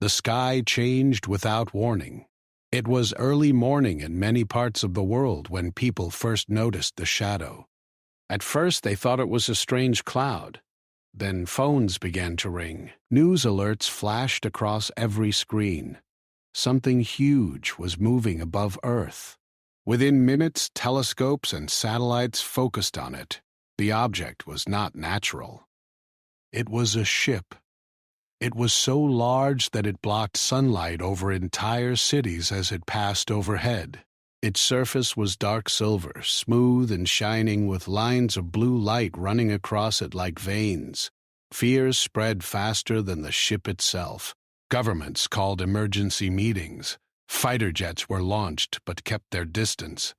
The sky changed without warning. It was early morning in many parts of the world when people first noticed the shadow. At first, they thought it was a strange cloud. Then phones began to ring. News alerts flashed across every screen. Something huge was moving above Earth. Within minutes, telescopes and satellites focused on it. The object was not natural. It was a ship. It was so large that it blocked sunlight over entire cities as it passed overhead. Its surface was dark silver, smooth and shining with lines of blue light running across it like veins. Fears spread faster than the ship itself. Governments called emergency meetings. Fighter jets were launched but kept their distance.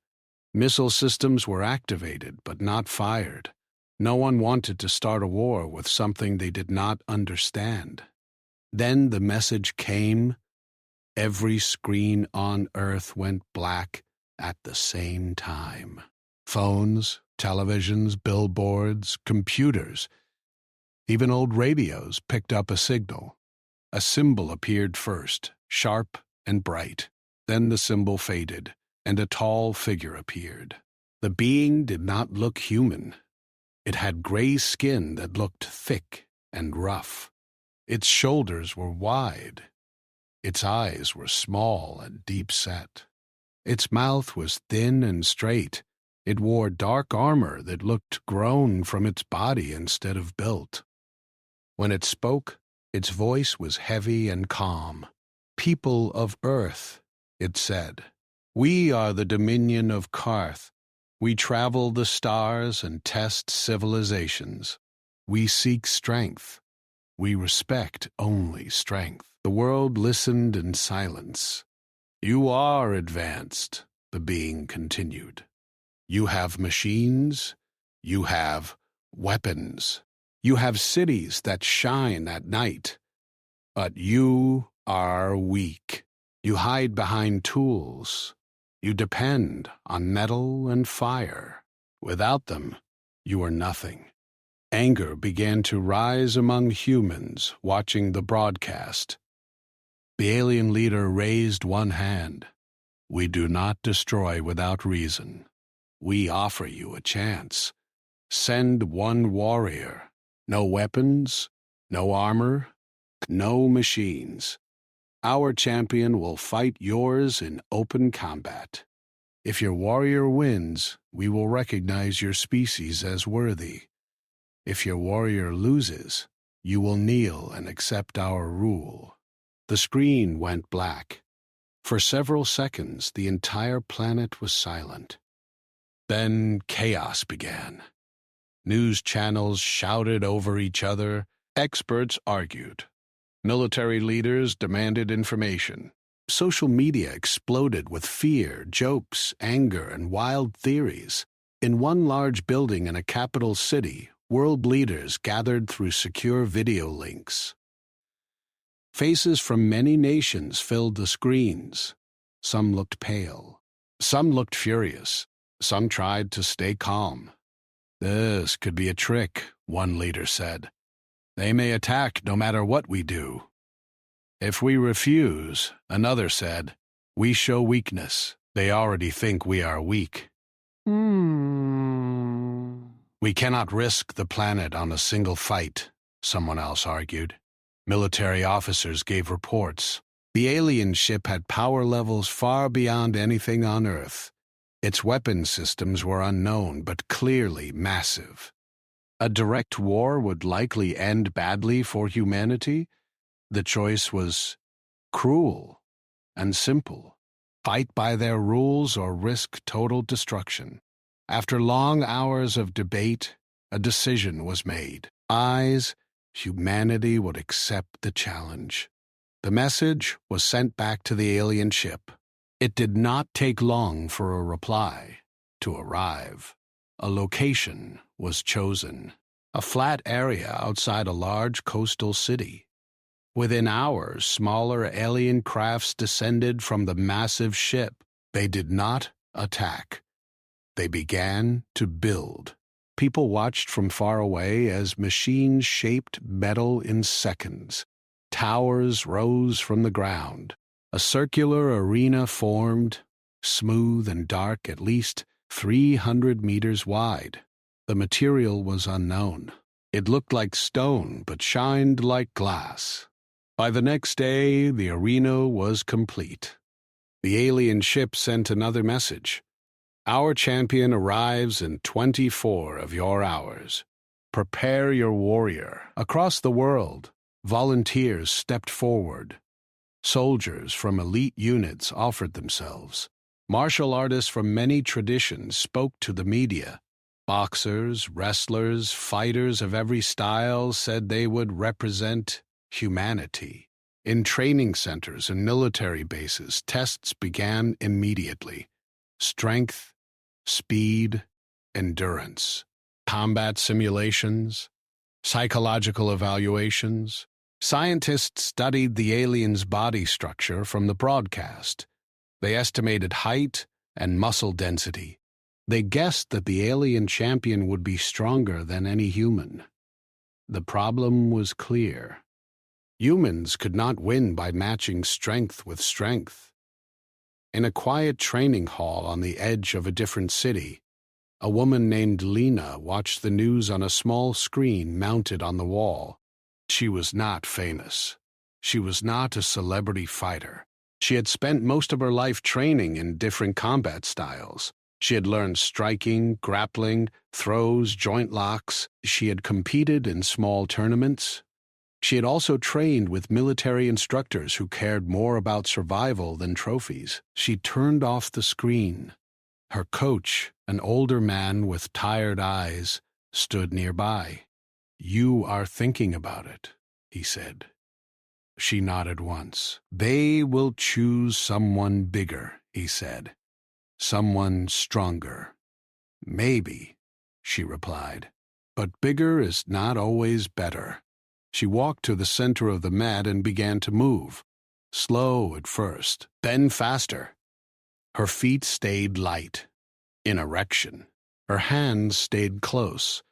Missile systems were activated but not fired. No one wanted to start a war with something they did not understand. Then the message came. Every screen on Earth went black at the same time. Phones, televisions, billboards, computers, even old radios picked up a signal. A symbol appeared first, sharp and bright. Then the symbol faded, and a tall figure appeared. The being did not look human. It had gray skin that looked thick and rough. Its shoulders were wide. Its eyes were small and deep-set. Its mouth was thin and straight. It wore dark armor that looked grown from its body instead of built. When it spoke, its voice was heavy and calm. "People of Earth," it said, "we are the dominion of Karth. We travel the stars and test civilizations. We seek strength. We respect only strength." The world listened in silence. "You are advanced," the being continued. "You have machines. You have weapons. You have cities that shine at night. But you are weak. You hide behind tools. You depend on metal and fire. Without them, you are nothing." Anger began to rise among humans watching the broadcast. The alien leader raised one hand. "We do not destroy without reason. We offer you a chance. Send one warrior. No weapons, no armor, no machines. Our champion will fight yours in open combat. If your warrior wins, we will recognize your species as worthy. If your warrior loses, you will kneel and accept our rule." The screen went black. For several seconds, the entire planet was silent. Then chaos began. News channels shouted over each other. Experts argued. Military leaders demanded information. Social media exploded with fear, jokes, anger, and wild theories. In one large building in a capital city, world leaders gathered through secure video links. Faces from many nations filled the screens. Some looked pale. Some looked furious. Some tried to stay calm. "This could be a trick," one leader said. "They may attack no matter what we do." "If we refuse," another said, "we show weakness. They already think we are weak." "We cannot risk the planet on a single fight," someone else argued. Military officers gave reports. The alien ship had power levels far beyond anything on Earth. Its weapon systems were unknown, but clearly massive. A direct war would likely end badly for humanity. The choice was cruel and simple. Fight by their rules or risk total destruction. After long hours of debate, a decision was made. Humanity would accept the challenge. The message was sent back to the alien ship. It did not take long for a reply to arrive. A location was chosen, a flat area outside a large coastal city. Within hours, smaller alien crafts descended from the massive ship. They did not attack. They began to build. People watched from far away as machines shaped metal in seconds. towers rose from the ground. A circular arena formed, smooth and dark, at least 300 meters wide. The material was unknown. It looked like stone, but shined like glass. By the next day, the arena was complete. The alien ship sent another message. Our champion arrives in 24 of your hours. Prepare your warrior. Across the world, volunteers stepped forward. Soldiers from elite units offered themselves. Martial artists from many traditions spoke to the media. Boxers, wrestlers, fighters of every style said they would represent humanity. In training centers and military bases, tests began immediately. Strength, speed, endurance, combat simulations, psychological evaluations. Scientists studied the alien's body structure from the broadcast. They estimated height and muscle density. They guessed that the alien champion would be stronger than any human. The problem was clear. Humans could not win by matching strength with strength. In a quiet training hall on the edge of a different city, a woman named Lena watched the news on a small screen mounted on the wall. She was not famous. She was not a celebrity fighter. She had spent most of her life training in different combat styles. She had learned striking, grappling, throws, joint locks. She had competed in small tournaments. She had also trained with military instructors who cared more about survival than trophies. She turned off the screen. Her coach, an older man with tired eyes, stood nearby. "You are thinking about it," he said. She nodded once. "They will choose someone bigger," he said. "Someone stronger." "Maybe," she replied. "But bigger is not always better." She walked to the center of the mat and began to move. Slow at first, then faster. Her feet stayed light, in erection. Her hands stayed close.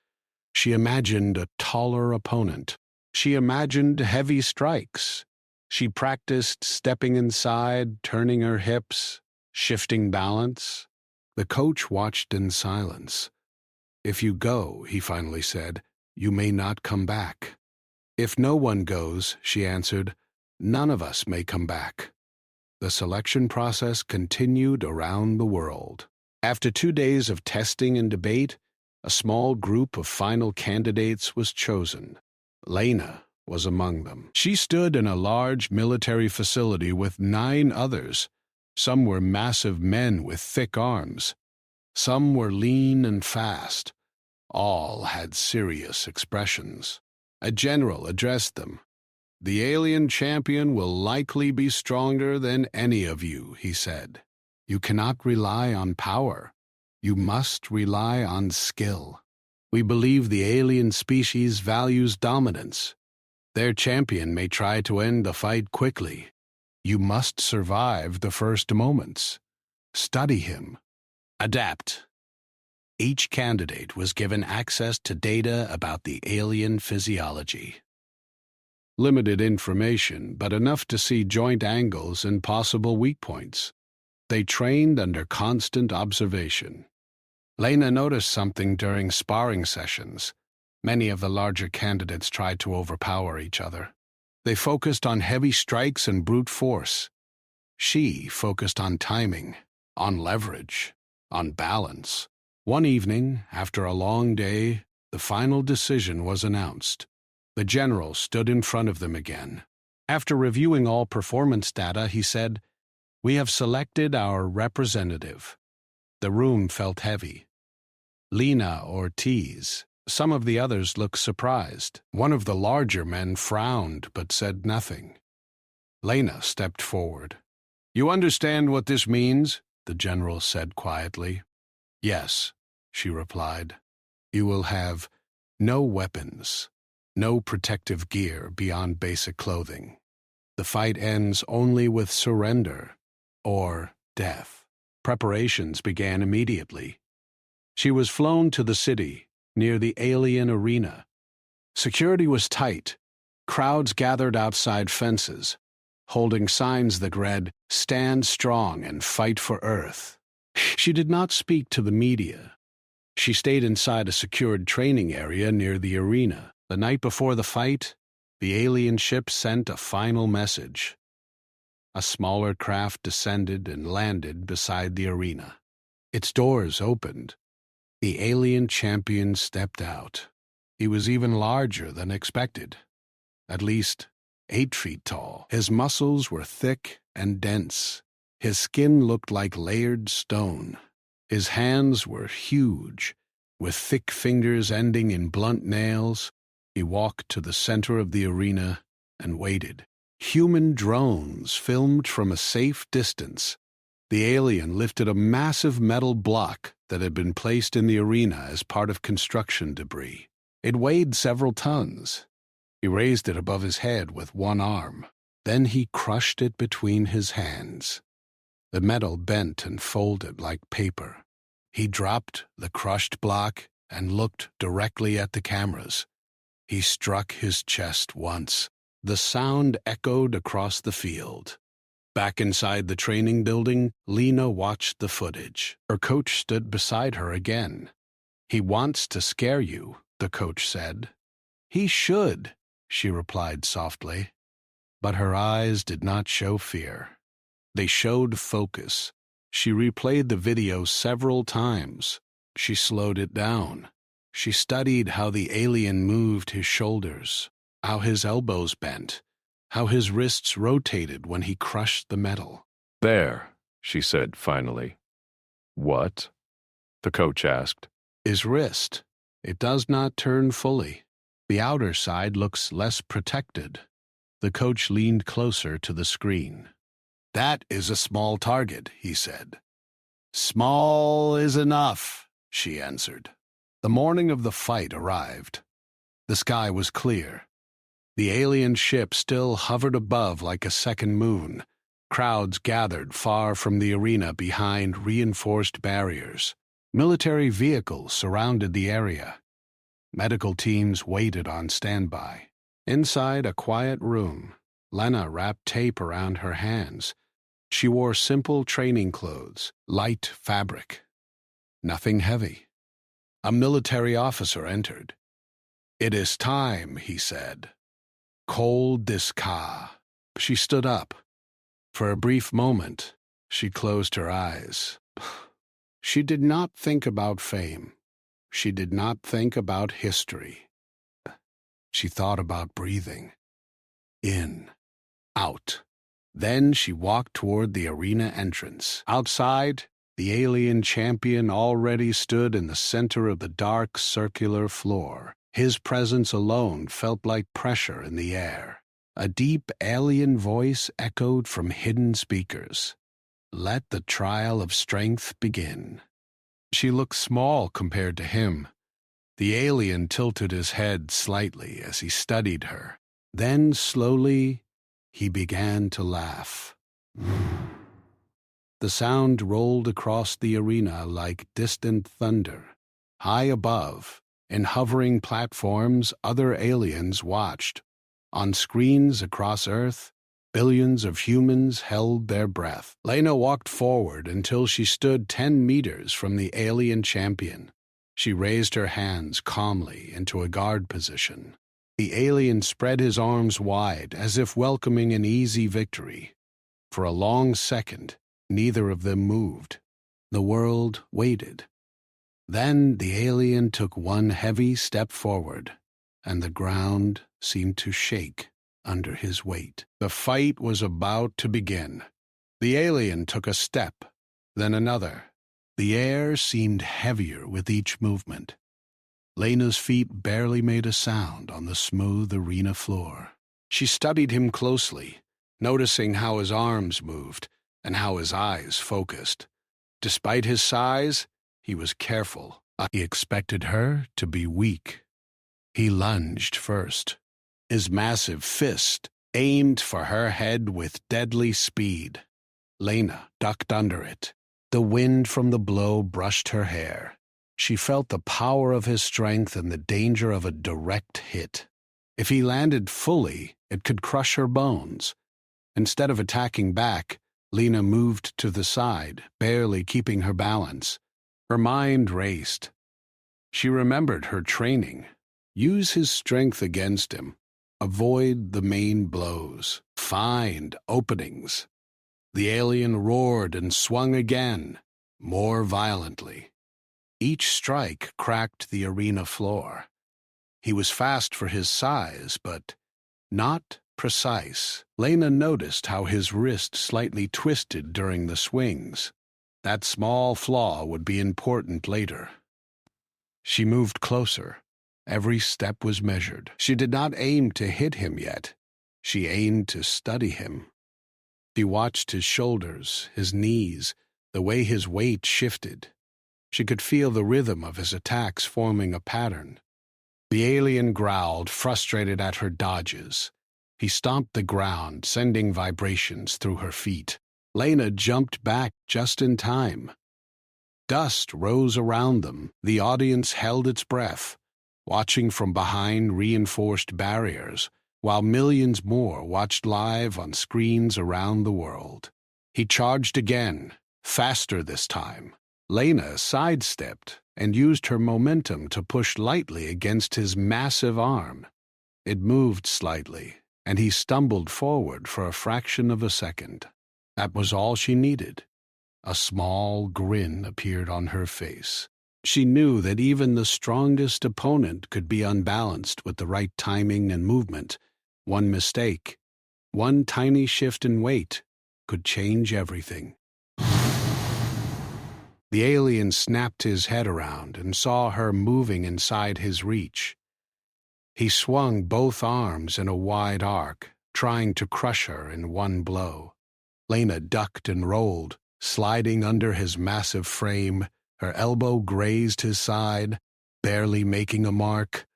She imagined a taller opponent. She imagined heavy strikes. She practiced stepping inside, turning her hips, shifting balance. The coach watched in silence. "If you go," he finally said, "you may not come back." "If no one goes," she answered, "none of us may come back." The selection process continued around the world. After 2 days of testing and debate, a small group of final candidates was chosen. Lena was among them. She stood in a large military facility with 9 others. Some were massive men with thick arms. Some were lean and fast. All had serious expressions. A general addressed them. "The alien champion will likely be stronger than any of you," he said. "You cannot rely on power. You must rely on skill. We believe the alien species values dominance. Their champion may try to end the fight quickly. You must survive the first moments. Study him. Adapt." Each candidate was given access to data about the alien physiology. Limited information, but enough to see joint angles and possible weak points. They trained under constant observation. Lena noticed something during sparring sessions. Many of the larger candidates tried to overpower each other. They focused on heavy strikes and brute force. She focused on timing, on leverage, on balance. One evening, after a long day, the final decision was announced. The general stood in front of them again. After reviewing all performance data, he said, "We have selected our representative." The room felt heavy. Lena Ortiz. Some of the others looked surprised. One of the larger men frowned but said nothing. Lena stepped forward. "You understand what this means?" the general said quietly. "Yes," she replied. "You will have no weapons, no protective gear beyond basic clothing. The fight ends only with surrender or death." Preparations began immediately. She was flown to the city, near the alien arena. Security was tight. Crowds gathered outside fences, holding signs that read, "Stand strong and fight for Earth." She did not speak to the media. She stayed inside a secured training area near the arena. The night before the fight, the alien ship sent a final message. A smaller craft descended and landed beside the arena. Its doors opened. The alien champion stepped out. He was even larger than expected, at least 8 feet tall. His muscles were thick and dense. His skin looked like layered stone. His hands were huge, with thick fingers ending in blunt nails. He walked to the center of the arena and waited. Human drones filmed from a safe distance. The alien lifted a massive metal block that had been placed in the arena as part of construction debris. It weighed several tons. He raised it above his head with one arm. Then he crushed it between his hands. The metal bent and folded like paper. He dropped the crushed block and looked directly at the cameras. He struck his chest once. The sound echoed across the field. Back inside the training building, Lena watched the footage. Her coach stood beside her again. "He wants to scare you," the coach said. "He should," she replied softly. But her eyes did not show fear. They showed focus. She replayed the video several times. She slowed it down. She studied how the alien moved his shoulders, how his elbows bent, how his wrists rotated when he crushed the metal. "There," she said finally. "What?" the coach asked. "His wrist. It does not turn fully. The outer side looks less protected." The coach leaned closer to the screen. "That is a small target," he said. "Small is enough," she answered. The morning of the fight arrived. The sky was clear. The alien ship still hovered above like a second moon. Crowds gathered far from the arena behind reinforced barriers. Military vehicles surrounded the area. Medical teams waited on standby. Inside a quiet room, Lena wrapped tape around her hands. She wore simple training clothes, light fabric. Nothing heavy. A military officer entered. "It is time," he said. "Cold this ka." She stood up. For a brief moment, she closed her eyes. She did not think about fame. She did not think about history. She thought about breathing. In, out. Then she walked toward the arena entrance. Outside, the alien champion already stood in the center of the dark circular floor. His presence alone felt like pressure in the air. A deep alien voice echoed from hidden speakers. "Let the trial of strength begin." She looked small compared to him. The alien tilted his head slightly as he studied her. Then, slowly, he began to laugh. The sound rolled across the arena like distant thunder. High above, in hovering platforms, other aliens watched. On screens across Earth, billions of humans held their breath. Lena walked forward until she stood 10 meters from the alien champion. She raised her hands calmly into a guard position. The alien spread his arms wide as if welcoming an easy victory. For a long second, neither of them moved. The world waited. Then the alien took one heavy step forward, and the ground seemed to shake under his weight. The fight was about to begin. The alien took a step, then another. The air seemed heavier with each movement. Lena's feet barely made a sound on the smooth arena floor. She studied him closely, noticing how his arms moved and how his eyes focused. Despite his size, he was careful. He expected her to be weak. He lunged first. His massive fist aimed for her head with deadly speed. Lena ducked under it. The wind from the blow brushed her hair. She felt the power of his strength and the danger of a direct hit. If he landed fully, it could crush her bones. Instead of attacking back, Lena moved to the side, barely keeping her balance. Her mind raced. She remembered her training. Use his strength against him. Avoid the main blows. Find openings. The alien roared and swung again, more violently. Each strike cracked the arena floor. He was fast for his size, but not precise. Lena noticed how his wrist slightly twisted during the swings. That small flaw would be important later. She moved closer. Every step was measured. She did not aim to hit him yet. She aimed to study him. She watched his shoulders, his knees, the way his weight shifted. She could feel the rhythm of his attacks forming a pattern. The alien growled, frustrated at her dodges. He stomped the ground, sending vibrations through her feet. Lena jumped back just in time. Dust rose around them. The audience held its breath, watching from behind reinforced barriers, while millions more watched live on screens around the world. He charged again, faster this time. Lena sidestepped and used her momentum to push lightly against his massive arm. It moved slightly, and he stumbled forward for a fraction of a second. That was all she needed. A small grin appeared on her face. She knew that even the strongest opponent could be unbalanced with the right timing and movement. One mistake, one tiny shift in weight, could change everything. The alien snapped his head around and saw her moving inside his reach. He swung both arms in a wide arc, trying to crush her in one blow. Lena ducked and rolled, sliding under his massive frame. Her elbow grazed his side, barely making a mark,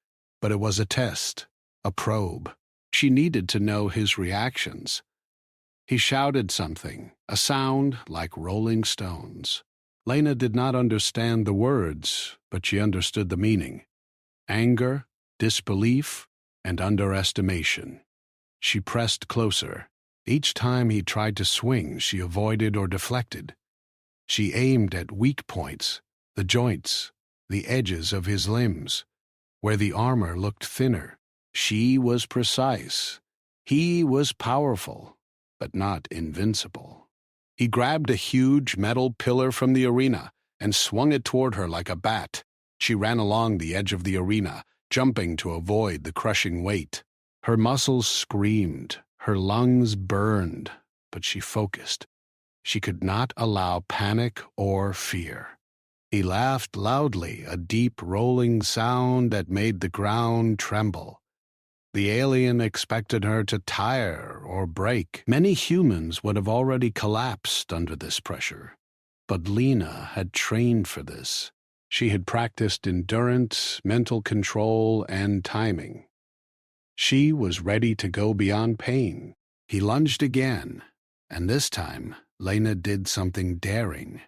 but it was a test, a probe. She needed to know his reactions. He shouted something, a sound like rolling stones. Lena did not understand the words, but she understood the meaning. Anger, disbelief, and underestimation. She pressed closer. Each time he tried to swing, she avoided or deflected. She aimed at weak points, the joints, the edges of his limbs, where the armor looked thinner. She was precise. He was powerful, but not invincible. He grabbed a huge metal pillar from the arena and swung it toward her like a bat. She ran along the edge of the arena, jumping to avoid the crushing weight. Her muscles screamed, her lungs burned, but she focused. She could not allow panic or fear. He laughed loudly, a deep rolling sound that made the ground tremble. The alien expected her to tire or break. Many humans would have already collapsed under this pressure. But Lena had trained for this. She had practiced endurance, mental control, and timing. She was ready to go beyond pain. He lunged again, and this time Lena did something daring.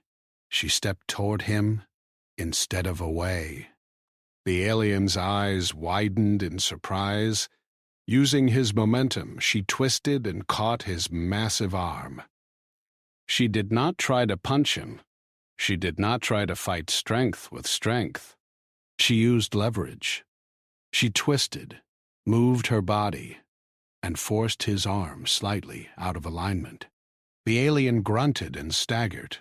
She stepped toward him instead of away. The alien's eyes widened in surprise. Using his momentum, she twisted and caught his massive arm. She did not try to punch him. She did not try to fight strength with strength. She used leverage. She twisted, moved her body, and forced his arm slightly out of alignment. The alien grunted and staggered.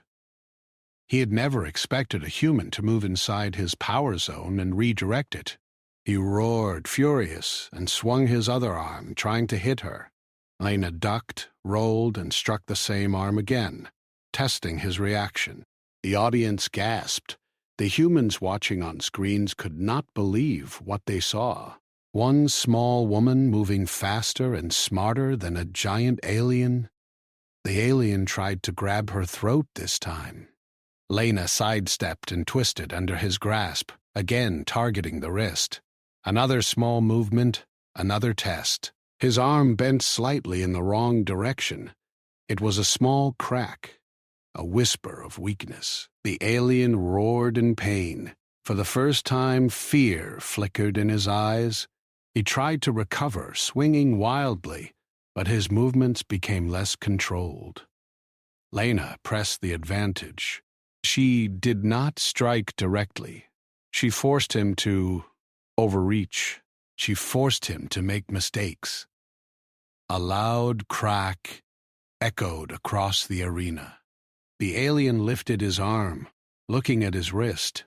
He had never expected a human to move inside his power zone and redirect it. He roared, furious, and swung his other arm, trying to hit her. Lena ducked, rolled, and struck the same arm again, testing his reaction. The audience gasped. The humans watching on screens could not believe what they saw. One small woman moving faster and smarter than a giant alien. The alien tried to grab her throat this time. Lena sidestepped and twisted under his grasp, again targeting the wrist. Another small movement, another test. His arm bent slightly in the wrong direction. It was a small crack, a whisper of weakness. The alien roared in pain. For the first time, fear flickered in his eyes. He tried to recover, swinging wildly, but his movements became less controlled. Lena pressed the advantage. She did not strike directly. She forced him to overreach. She forced him to make mistakes. A loud crack echoed across the arena. The alien lifted his arm, looking at his wrist.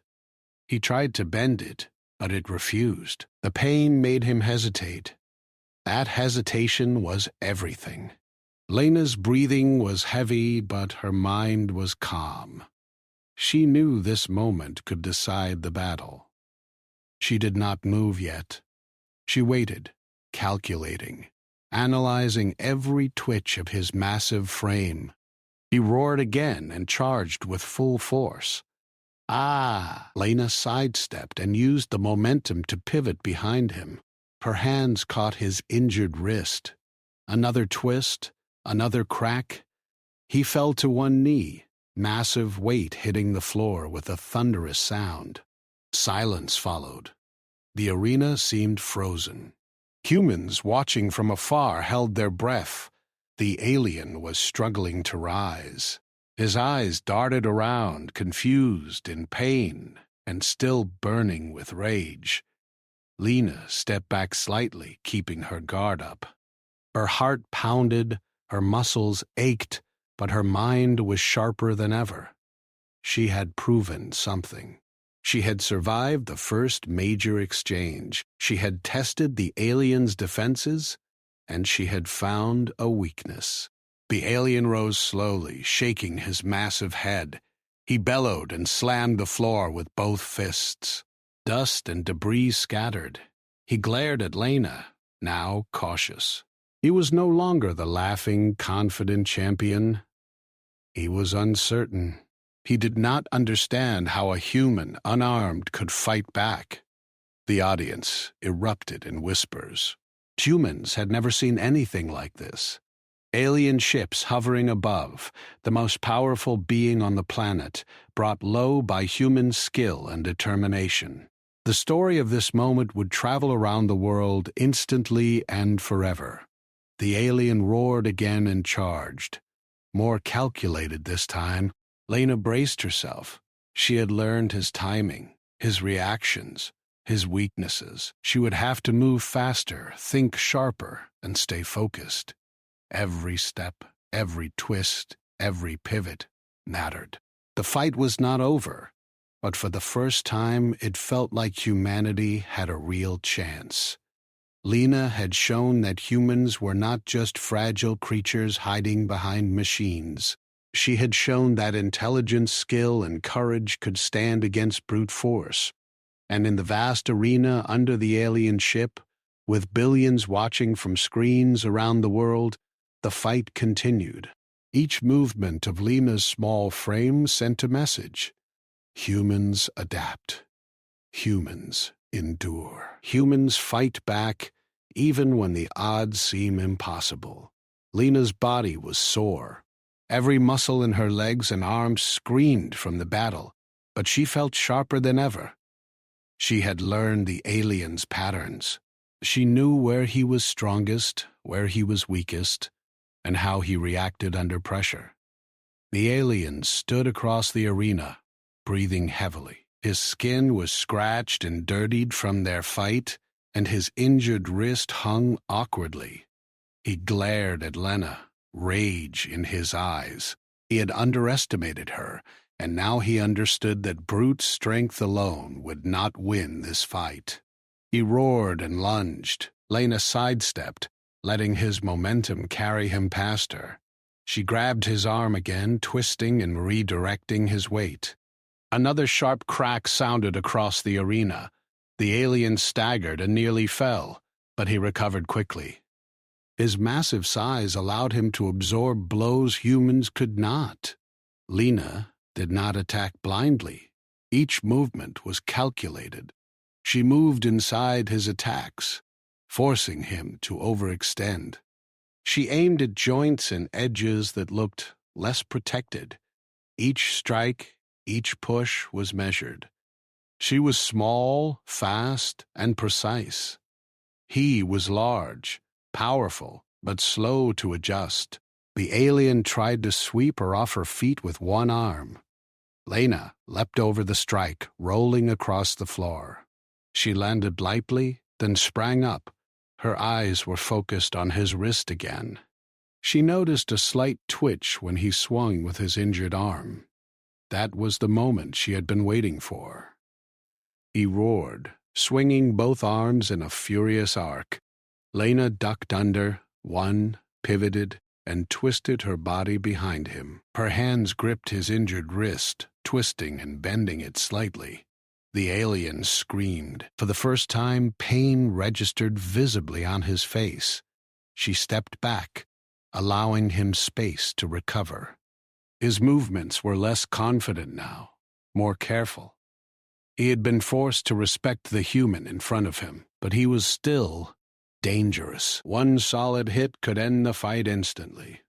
He tried to bend it, but it refused. The pain made him hesitate. That hesitation was everything. Lena's breathing was heavy, but her mind was calm. She knew this moment could decide the battle. She did not move yet. She waited, calculating, analyzing every twitch of his massive frame. He roared again and charged with full force. Lena sidestepped and used the momentum to pivot behind him. Her hands caught his injured wrist. Another twist, another crack. He fell to one knee, massive weight hitting the floor with a thunderous sound. Silence followed. The arena seemed frozen. Humans watching from afar held their breath. The alien was struggling to rise. His eyes darted around, confused, in pain, and still burning with rage. Lena stepped back slightly, keeping her guard up. Her heart pounded, her muscles ached, but her mind was sharper than ever. She had proven something. She had survived the first major exchange. She had tested the alien's defenses, and she had found a weakness. The alien rose slowly, shaking his massive head. He bellowed and slammed the floor with both fists. Dust and debris scattered. He glared at Lena, now cautious. He was no longer the laughing, confident champion. He was uncertain. He did not understand how a human, unarmed, could fight back. The audience erupted in whispers. Humans had never seen anything like this. Alien ships hovering above, the most powerful being on the planet, brought low by human skill and determination. The story of this moment would travel around the world instantly and forever. The alien roared again and charged. More calculated this time, Lena braced herself. She had learned his timing, his reactions, his weaknesses. She would have to move faster, think sharper, and stay focused. Every step, every twist, every pivot mattered. The fight was not over, but for the first time it felt like humanity had a real chance. Lena had shown that humans were not just fragile creatures hiding behind machines. She had shown that intelligence, skill, and courage could stand against brute force. And in the vast arena under the alien ship, with billions watching from screens around the world, the fight continued. Each movement of Lena's small frame sent a message. Humans adapt. Humans endure. Humans fight back, even when the odds seem impossible. Lena's body was sore. Every muscle in her legs and arms screamed from the battle, but she felt sharper than ever. She had learned the alien's patterns. She knew where he was strongest, where he was weakest, and how he reacted under pressure. The alien stood across the arena, breathing heavily. His skin was scratched and dirtied from their fight, and his injured wrist hung awkwardly. He glared at Lena, rage in his eyes. He had underestimated her, and now he understood that brute strength alone would not win this fight. He roared and lunged. Lena sidestepped, letting his momentum carry him past her. She grabbed his arm again, twisting and redirecting his weight. Another sharp crack sounded across the arena. The alien staggered and nearly fell, but he recovered quickly. His massive size allowed him to absorb blows humans could not. Lena did not attack blindly. Each movement was calculated. She moved inside his attacks, forcing him to overextend. She aimed at joints and edges that looked less protected. Each strike, each push was measured. She was small, fast, and precise. He was large, powerful, but slow to adjust. The alien tried to sweep her off her feet with one arm. Lena leapt over the strike, rolling across the floor. She landed lightly, then sprang up. Her eyes were focused on his wrist again. She noticed a slight twitch when he swung with his injured arm. That was the moment she had been waiting for. He roared, swinging both arms in a furious arc. Lena ducked under, won, pivoted, and twisted her body behind him. Her hands gripped his injured wrist, twisting and bending it slightly. The alien screamed. For the first time, pain registered visibly on his face. She stepped back, allowing him space to recover. His movements were less confident now, more careful. He had been forced to respect the human in front of him, but he was still dangerous. One solid hit could end the fight instantly.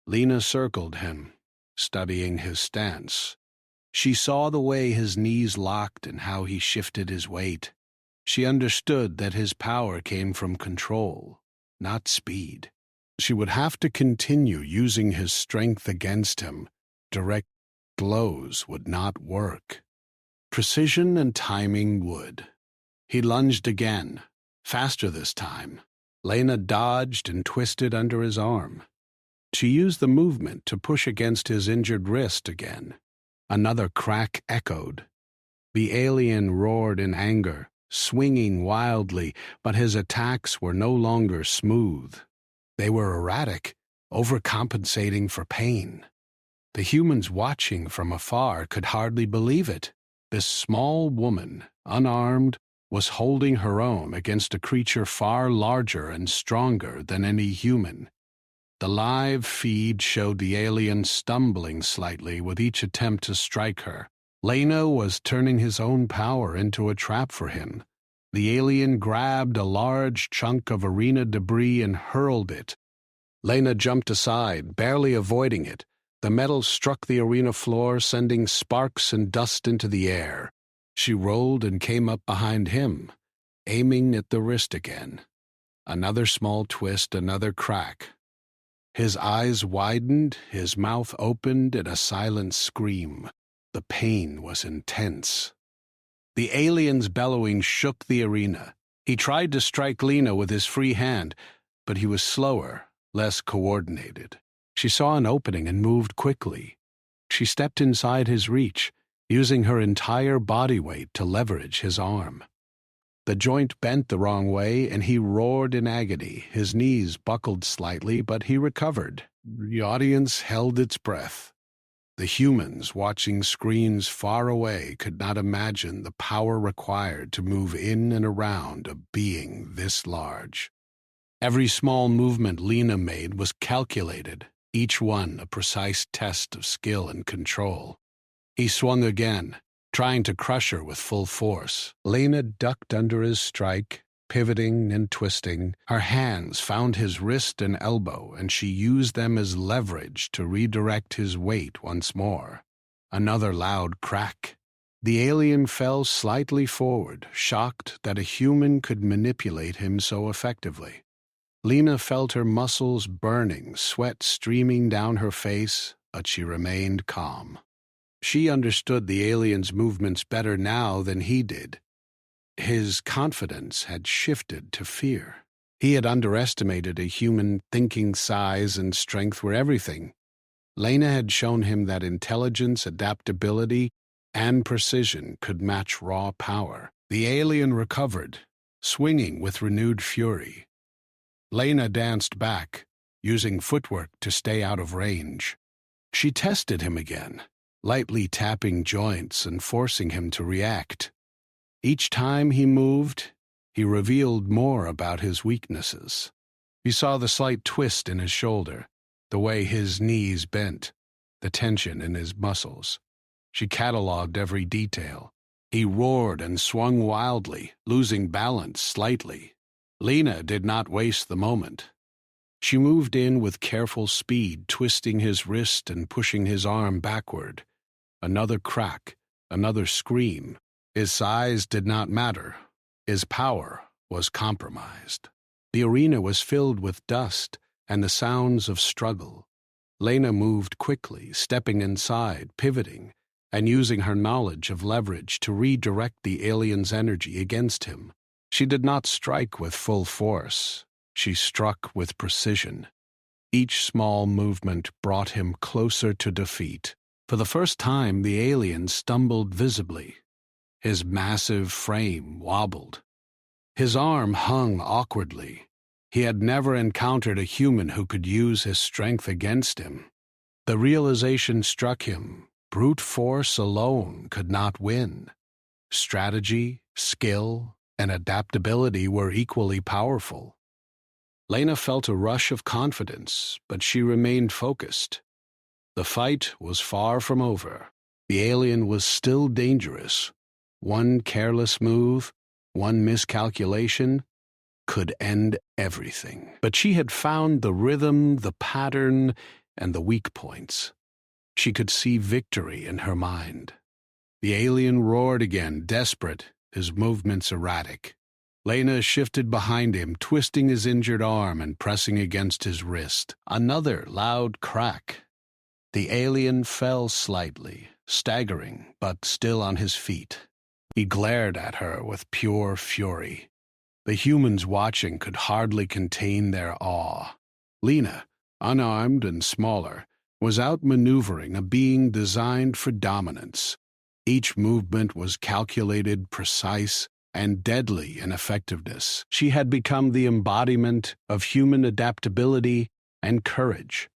Lena circled him, studying his stance. She saw the way his knees locked and how he shifted his weight. She understood that his power came from control, not speed. She would have to continue using his strength against him. Direct blows would not work. Precision and timing would. He lunged again, faster this time. Lena dodged and twisted under his arm. She used the movement to push against his injured wrist again. Another crack echoed. The alien roared in anger, swinging wildly, but his attacks were no longer smooth. They were erratic, overcompensating for pain. The humans watching from afar could hardly believe it. This small woman, unarmed, was holding her own against a creature far larger and stronger than any human. The live feed showed the alien stumbling slightly with each attempt to strike her. Lena was turning his own power into a trap for him. The alien grabbed a large chunk of arena debris and hurled it. Lena jumped aside, barely avoiding it. The metal struck the arena floor, sending sparks and dust into the air. She rolled and came up behind him, aiming at the wrist again. Another small twist, another crack. His eyes widened, his mouth opened in a silent scream. The pain was intense. The alien's bellowing shook the arena. He tried to strike Lena with his free hand, but he was slower, less coordinated. She saw an opening and moved quickly. She stepped inside his reach, using her entire body weight to leverage his arm. The joint bent the wrong way, and he roared in agony. His knees buckled slightly, but he recovered. The audience held its breath. The humans watching screens far away could not imagine the power required to move in and around a being this large. Every small movement Lena made was calculated, each one a precise test of skill and control. He swung again, trying to crush her with full force. Lena ducked under his strike, pivoting and twisting. Her hands found his wrist and elbow, and she used them as leverage to redirect his weight once more. Another loud crack. The alien fell slightly forward, shocked that a human could manipulate him so effectively. Lena felt her muscles burning, sweat streaming down her face, but she remained calm. She understood the alien's movements better now than he did. His confidence had shifted to fear. He had underestimated a human thinking size and strength were everything. Lena had shown him that intelligence, adaptability, and precision could match raw power. The alien recovered, swinging with renewed fury. Lena danced back, using footwork to stay out of range. She tested him again, lightly tapping joints and forcing him to react. Each time he moved, he revealed more about his weaknesses. He saw the slight twist in his shoulder, the way his knees bent, the tension in his muscles. She cataloged every detail. He roared and swung wildly, losing balance slightly. Lena did not waste the moment. She moved in with careful speed, twisting his wrist and pushing his arm backward. Another crack, another scream. His size did not matter. His power was compromised. The arena was filled with dust and the sounds of struggle. Lena moved quickly, stepping inside, pivoting, and using her knowledge of leverage to redirect the alien's energy against him. She did not strike with full force. She struck with precision. Each small movement brought him closer to defeat. For the first time, the alien stumbled visibly. His massive frame wobbled. His arm hung awkwardly. He had never encountered a human who could use his strength against him. The realization struck him: brute force alone could not win. Strategy, skill, and adaptability were equally powerful. Lena felt a rush of confidence, but she remained focused. The fight was far from over. The alien was still dangerous. One careless move, one miscalculation, could end everything. But she had found the rhythm, the pattern, and the weak points. She could see victory in her mind. The alien roared again, desperate, his movements erratic. Lena shifted behind him, twisting his injured arm and pressing against his wrist. Another loud crack. The alien fell slightly, staggering, but still on his feet. He glared at her with pure fury. The humans watching could hardly contain their awe. Lena, unarmed and smaller, was outmaneuvering a being designed for dominance. Each movement was calculated, precise, and deadly in effectiveness. She had become the embodiment of human adaptability and courage.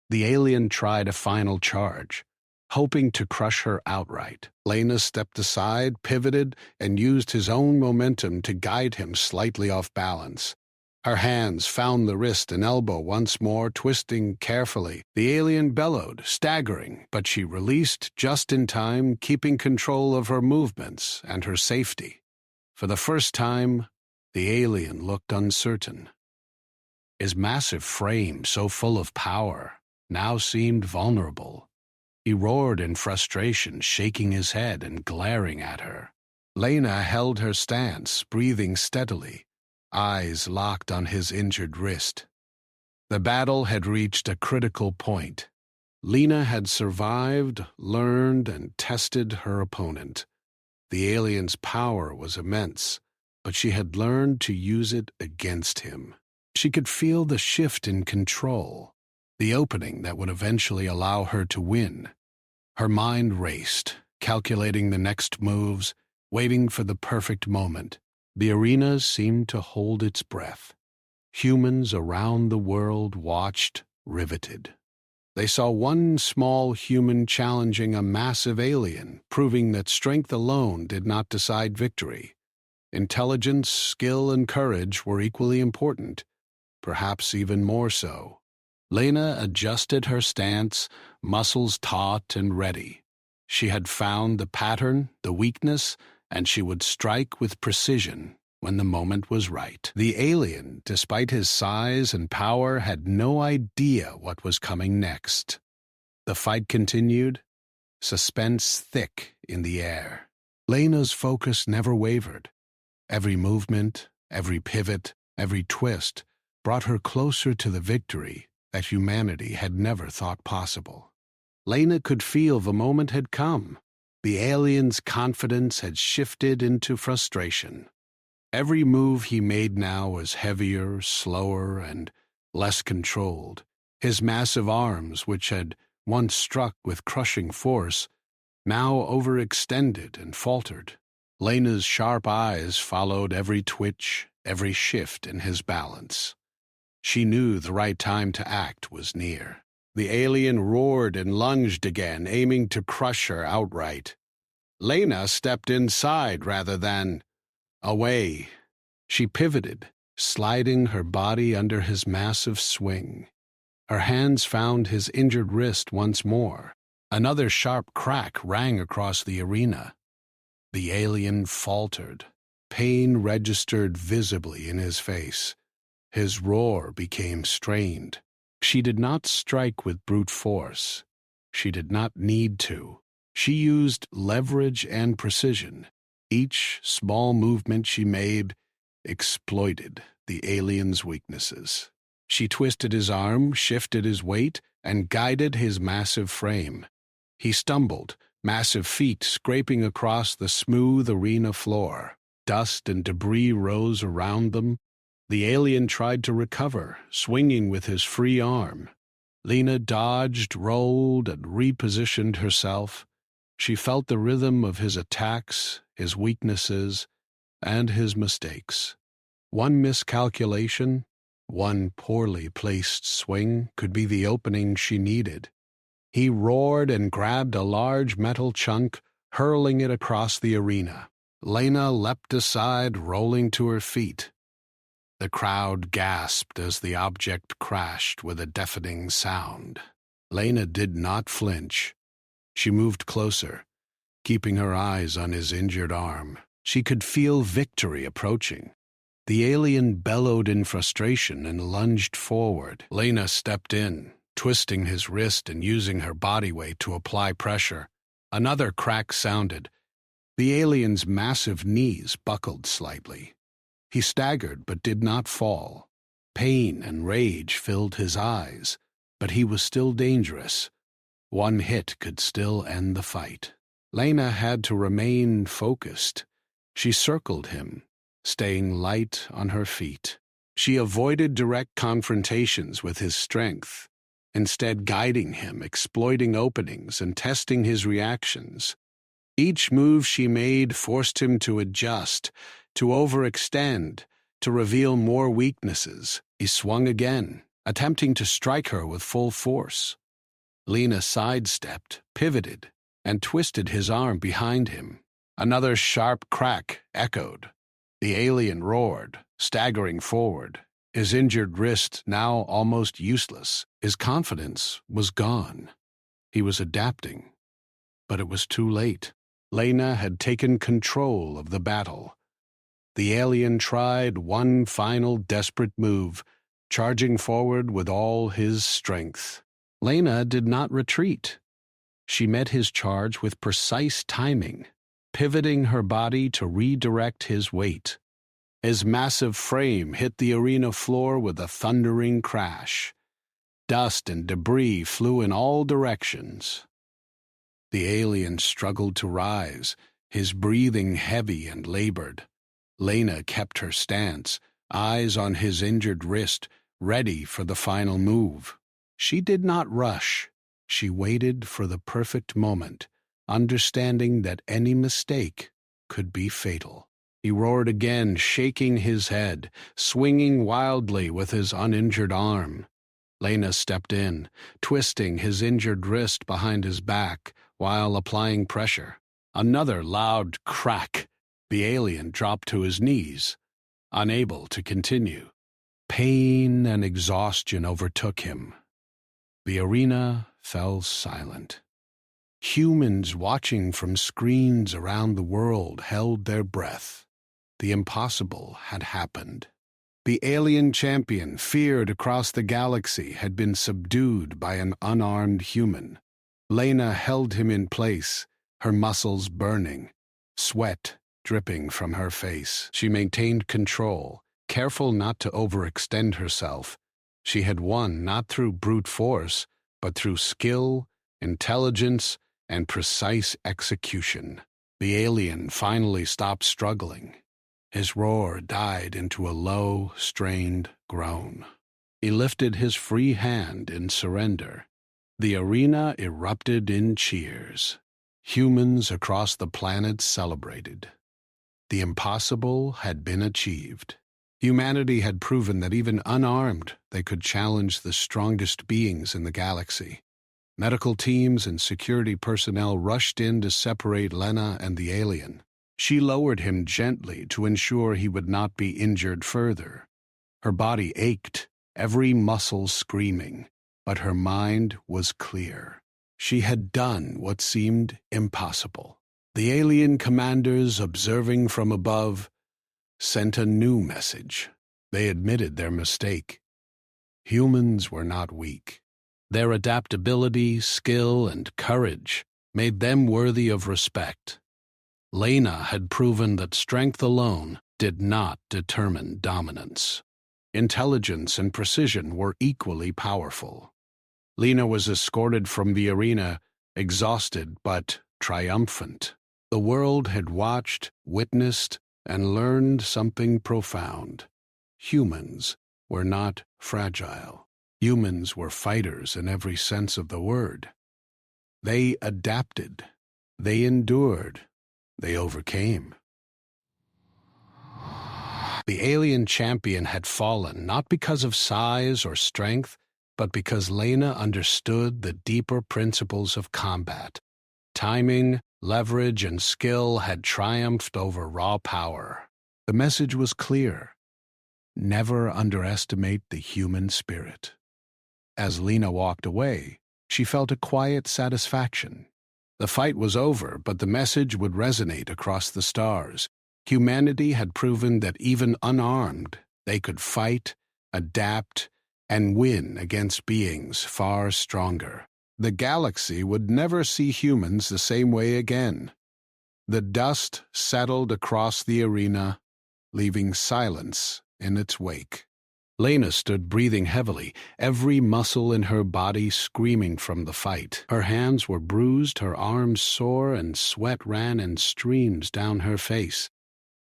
The alien tried a final charge, hoping to crush her outright. Lena stepped aside, pivoted, and used his own momentum to guide him slightly off balance. Her hands found the wrist and elbow once more, twisting carefully. The alien bellowed, staggering, but she released just in time, keeping control of her movements and her safety. For the first time, the alien looked uncertain. His massive frame, so full of power, now seemed vulnerable. He roared in frustration, shaking his head and glaring at her. Lena held her stance, breathing steadily, eyes locked on his injured wrist. The battle had reached a critical point. Lena had survived, learned, and tested her opponent. The alien's power was immense, but she had learned to use it against him. She could feel the shift in control, the opening that would eventually allow her to win. Her mind raced, calculating the next moves, waiting for the perfect moment. The arena seemed to hold its breath. Humans around the world watched, riveted. They saw one small human challenging a massive alien, proving that strength alone did not decide victory. Intelligence, skill, and courage were equally important, perhaps even more so. Lena adjusted her stance, muscles taut and ready. She had found the pattern, the weakness, and she would strike with precision when the moment was right. The alien, despite his size and power, had no idea what was coming next. The fight continued, suspense thick in the air. Lena's focus never wavered. Every movement, every pivot, every twist brought her closer to the victory that humanity had never thought possible. Lena could feel the moment had come. The alien's confidence had shifted into frustration. Every move he made now was heavier, slower, and less controlled. His massive arms, which had once struck with crushing force, now overextended and faltered. Lena's sharp eyes followed every twitch, every shift in his balance. She knew the right time to act was near. The alien roared and lunged again, aiming to crush her outright. Lena stepped inside rather than away. She pivoted, sliding her body under his massive swing. Her hands found his injured wrist once more. Another sharp crack rang across the arena. The alien faltered. Pain registered visibly in his face. His roar became strained. She did not strike with brute force. She did not need to. She used leverage and precision. Each small movement she made, exploited the alien's weaknesses. She twisted his arm, shifted his weight, and guided his massive frame. He stumbled, massive feet scraping across the smooth arena floor. Dust and debris rose around them. The alien tried to recover, swinging with his free arm. Lena dodged, rolled, and repositioned herself. She felt the rhythm of his attacks, his weaknesses, and his mistakes. One miscalculation, one poorly placed swing could be the opening she needed. He roared and grabbed a large metal chunk, hurling it across the arena. Lena leapt aside, rolling to her feet. The crowd gasped as the object crashed with a deafening sound. Lena did not flinch. She moved closer, keeping her eyes on his injured arm. She could feel victory approaching. The alien bellowed in frustration and lunged forward. Lena stepped in, twisting his wrist and using her body weight to apply pressure. Another crack sounded. The alien's massive knees buckled slightly. He staggered but did not fall. Pain and rage filled his eyes, but he was still dangerous. One hit could still end the fight. Lena had to remain focused. She circled him, staying light on her feet. She avoided direct confrontations with his strength, instead guiding him, exploiting openings, and testing his reactions. Each move she made forced him to adjust, to overextend, to reveal more weaknesses. He swung again, attempting to strike her with full force. Lena sidestepped, pivoted, and twisted his arm behind him. Another sharp crack echoed. The alien roared, staggering forward, his injured wrist now almost useless. His confidence was gone. He was adapting, but it was too late. Lena had taken control of the battle. The alien tried one final desperate move, charging forward with all his strength. Lena did not retreat. She met his charge with precise timing, pivoting her body to redirect his weight. His massive frame hit the arena floor with a thundering crash. Dust and debris flew in all directions. The alien struggled to rise, his breathing heavy and labored. Lena kept her stance, eyes on his injured wrist, ready for the final move. She did not rush. She waited for the perfect moment, understanding that any mistake could be fatal. He roared again, shaking his head, swinging wildly with his uninjured arm. Lena stepped in, twisting his injured wrist behind his back while applying pressure. Another loud crack. The alien dropped to his knees, unable to continue. Pain and exhaustion overtook him. The arena fell silent. Humans watching from screens around the world held their breath. The impossible had happened. The alien champion, feared across the galaxy, had been subdued by an unarmed human. Lena held him in place, her muscles burning, sweat dripping from her face. She maintained control, careful not to overextend herself. She had won not through brute force, but through skill, intelligence, and precise execution. The alien finally stopped struggling. His roar died into a low, strained groan. He lifted his free hand in surrender. The arena erupted in cheers. Humans across the planet celebrated. The impossible had been achieved. Humanity had proven that even unarmed, they could challenge the strongest beings in the galaxy. Medical teams and security personnel rushed in to separate Lena and the alien. She lowered him gently to ensure he would not be injured further. Her body ached, every muscle screaming, but her mind was clear. She had done what seemed impossible. The alien commanders, observing from above, sent a new message. They admitted their mistake. Humans were not weak. Their adaptability, skill, and courage made them worthy of respect. Lena had proven that strength alone did not determine dominance. Intelligence and precision were equally powerful. Lena was escorted from the arena, exhausted but triumphant. The world had watched, witnessed, and learned something profound. Humans were not fragile. Humans were fighters in every sense of the word. They adapted. They endured. They overcame. The alien champion had fallen not because of size or strength, but because Lena understood the deeper principles of combat. Timing, leverage, and skill had triumphed over raw power. The message was clear. Never underestimate the human spirit. As Lena walked away, she felt a quiet satisfaction. The fight was over, but the message would resonate across the stars. Humanity had proven that even unarmed, they could fight, adapt, and win against beings far stronger. The galaxy would never see humans the same way again. The dust settled across the arena, leaving silence in its wake. Lena stood breathing heavily, every muscle in her body screaming from the fight. Her hands were bruised, her arms sore, and sweat ran in streams down her face.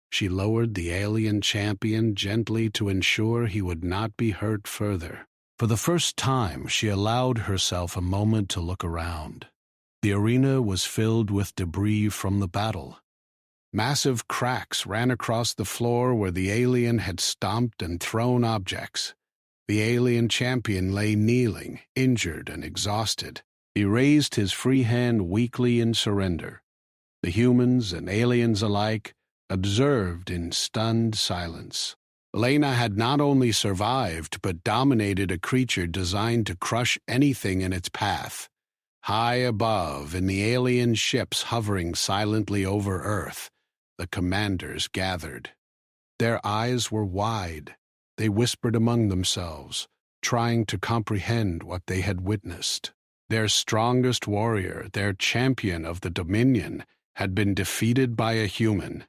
She lowered the alien champion gently to ensure he would not be hurt further. For the first time, she allowed herself a moment to look around. The arena was filled with debris from the battle. Massive cracks ran across the floor where the alien had stomped and thrown objects. The alien champion lay kneeling, injured and exhausted. He raised his free hand weakly in surrender. The humans and aliens alike observed in stunned silence. Lena had not only survived, but dominated a creature designed to crush anything in its path. High above, in the alien ships hovering silently over Earth, the commanders gathered. Their eyes were wide. They whispered among themselves, trying to comprehend what they had witnessed. Their strongest warrior, their champion of the Dominion, had been defeated by a human,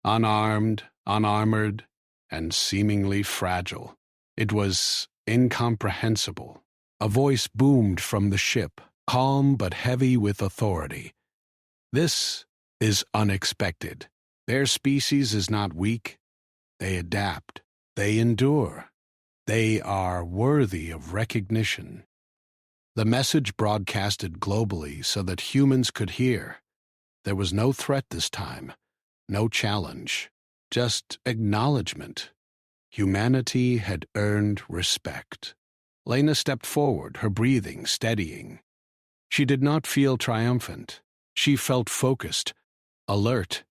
unarmed, unarmored, and seemingly fragile. It was incomprehensible. A voice boomed from the ship, calm but heavy with authority. "This is unexpected. Their species is not weak. They adapt. They endure. They are worthy of recognition." The message broadcasted globally so that humans could hear. There was no threat this time, no challenge, just acknowledgement. Humanity had earned respect. Lena stepped forward, her breathing steadying. She did not feel triumphant. She felt focused, alert,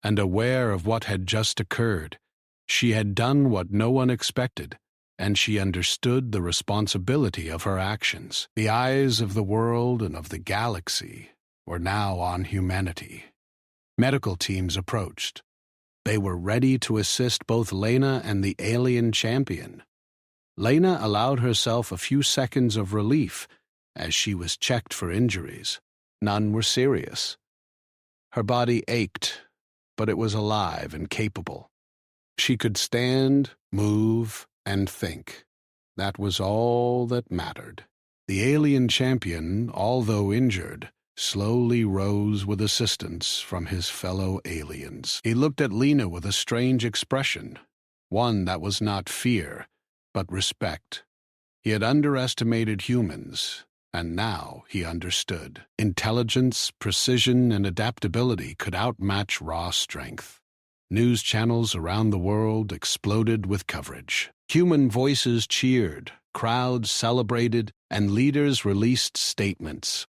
and aware of what had just occurred. She had done what no one expected, and she understood the responsibility of her actions. The eyes of the world and of the galaxy were now on humanity. Medical teams approached. They were ready to assist both Lena and the alien champion. Lena allowed herself a few seconds of relief as she was checked for injuries. None were serious. Her body ached, but it was alive and capable. She could stand, move, and think. That was all that mattered. The alien champion, although injured, slowly rose with assistance from his fellow aliens. He looked at Lena with a strange expression, one that was not fear, but respect. He had underestimated humans, and now he understood. Intelligence, precision, and adaptability could outmatch raw strength. News channels around the world exploded with coverage. Human voices cheered, crowds celebrated, and leaders released statements.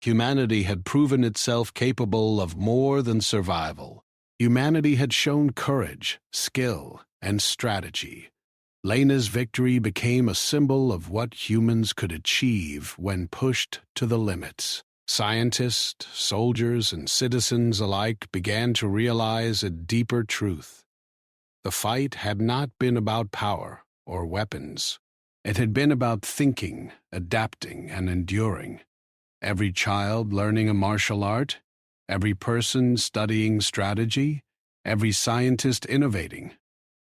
Humanity had proven itself capable of more than survival. Humanity had shown courage, skill, and strategy. Lena's victory became a symbol of what humans could achieve when pushed to the limits. Scientists, soldiers, and citizens alike began to realize a deeper truth. The fight had not been about power or weapons. It had been about thinking, adapting, and enduring. Every child learning a martial art, every person studying strategy, every scientist innovating,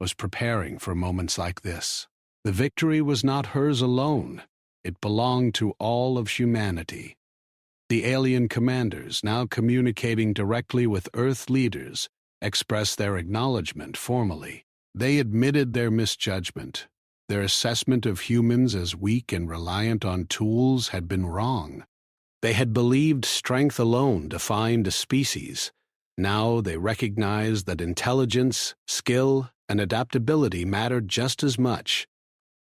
was preparing for moments like this. The victory was not hers alone. It belonged to all of humanity. The alien commanders, now communicating directly with Earth leaders, expressed their acknowledgement formally. They admitted their misjudgment. Their assessment of humans as weak and reliant on tools had been wrong. They had believed strength alone defined a species. Now they recognized that intelligence, skill, and adaptability mattered just as much.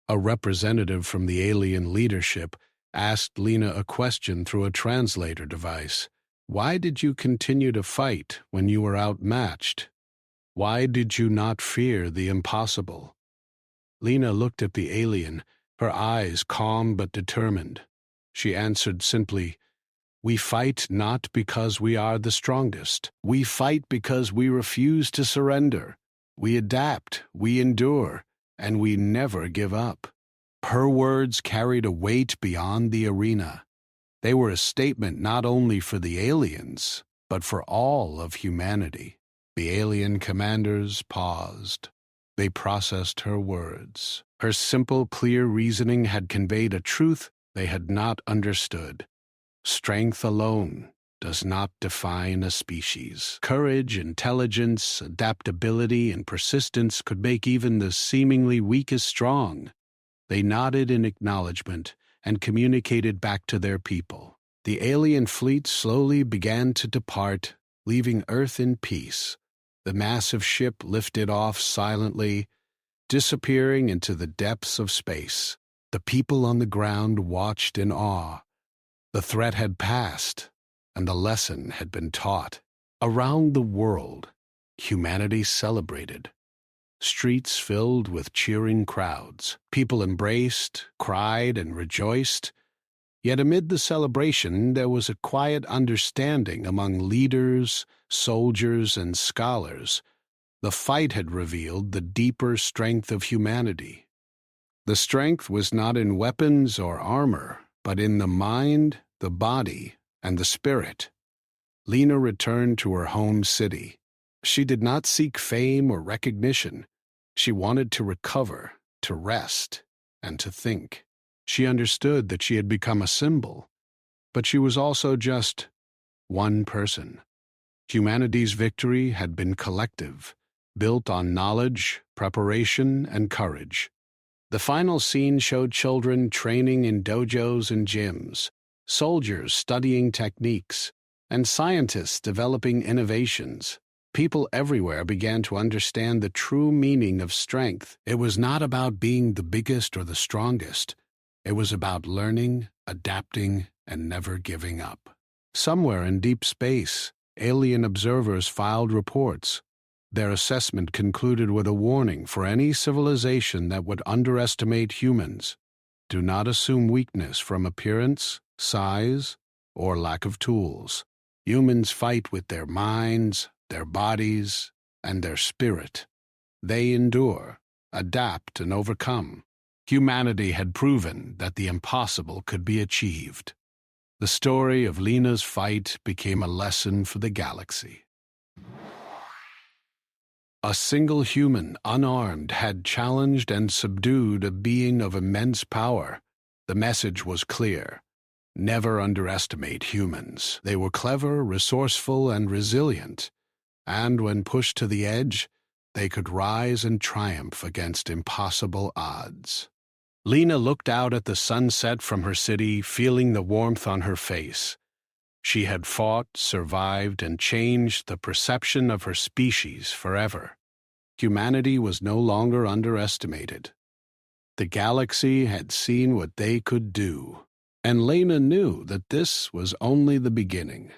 A representative from the alien leadership asked Lena a question through a translator device. Why did you continue to fight when you were outmatched? Why did you not fear the impossible? Lena looked at the alien, her eyes calm but determined. She answered simply, "We fight not because we are the strongest. We fight because we refuse to surrender. We adapt, we endure, and we never give up." Her words carried a weight beyond the arena. They were a statement not only for the aliens, but for all of humanity. The alien commanders paused. They processed her words. Her simple, clear reasoning had conveyed a truth they had not understood. Strength alone does not define a species. Courage, intelligence, adaptability, and persistence could make even the seemingly weakest strong. They nodded in acknowledgement and communicated back to their people. The alien fleet slowly began to depart, leaving Earth in peace. The massive ship lifted off silently, disappearing into the depths of space. The people on the ground watched in awe. The threat had passed, and the lesson had been taught. Around the world, humanity celebrated. Streets filled with cheering crowds. People embraced, cried, and rejoiced. Yet amid the celebration, there was a quiet understanding among leaders, soldiers, and scholars. The fight had revealed the deeper strength of humanity. The strength was not in weapons or armor, but in the mind, the body, and the spirit. Lena returned to her home city. She did not seek fame or recognition. She wanted to recover, to rest, and to think. She understood that she had become a symbol, but she was also just one person. Humanity's victory had been collective, built on knowledge, preparation, and courage. The final scene showed children training in dojos and gyms, soldiers studying techniques, and scientists developing innovations. People everywhere began to understand the true meaning of strength. It was not about being the biggest or the strongest. It was about learning, adapting, and never giving up. Somewhere in deep space, alien observers filed reports. Their assessment concluded with a warning for any civilization that would underestimate humans. Do not assume weakness from appearance, size, or lack of tools. Humans fight with their minds, their bodies, and their spirit. They endure, adapt, and overcome. Humanity had proven that the impossible could be achieved. The story of Lena's fight became a lesson for the galaxy. A single human, unarmed, had challenged and subdued a being of immense power. The message was clear. Never underestimate humans. They were clever, resourceful, and resilient. And when pushed to the edge, they could rise and triumph against impossible odds. Lena looked out at the sunset from her city, feeling the warmth on her face. She had fought, survived, and changed the perception of her species forever. Humanity was no longer underestimated. The galaxy had seen what they could do, and Lena knew that this was only the beginning.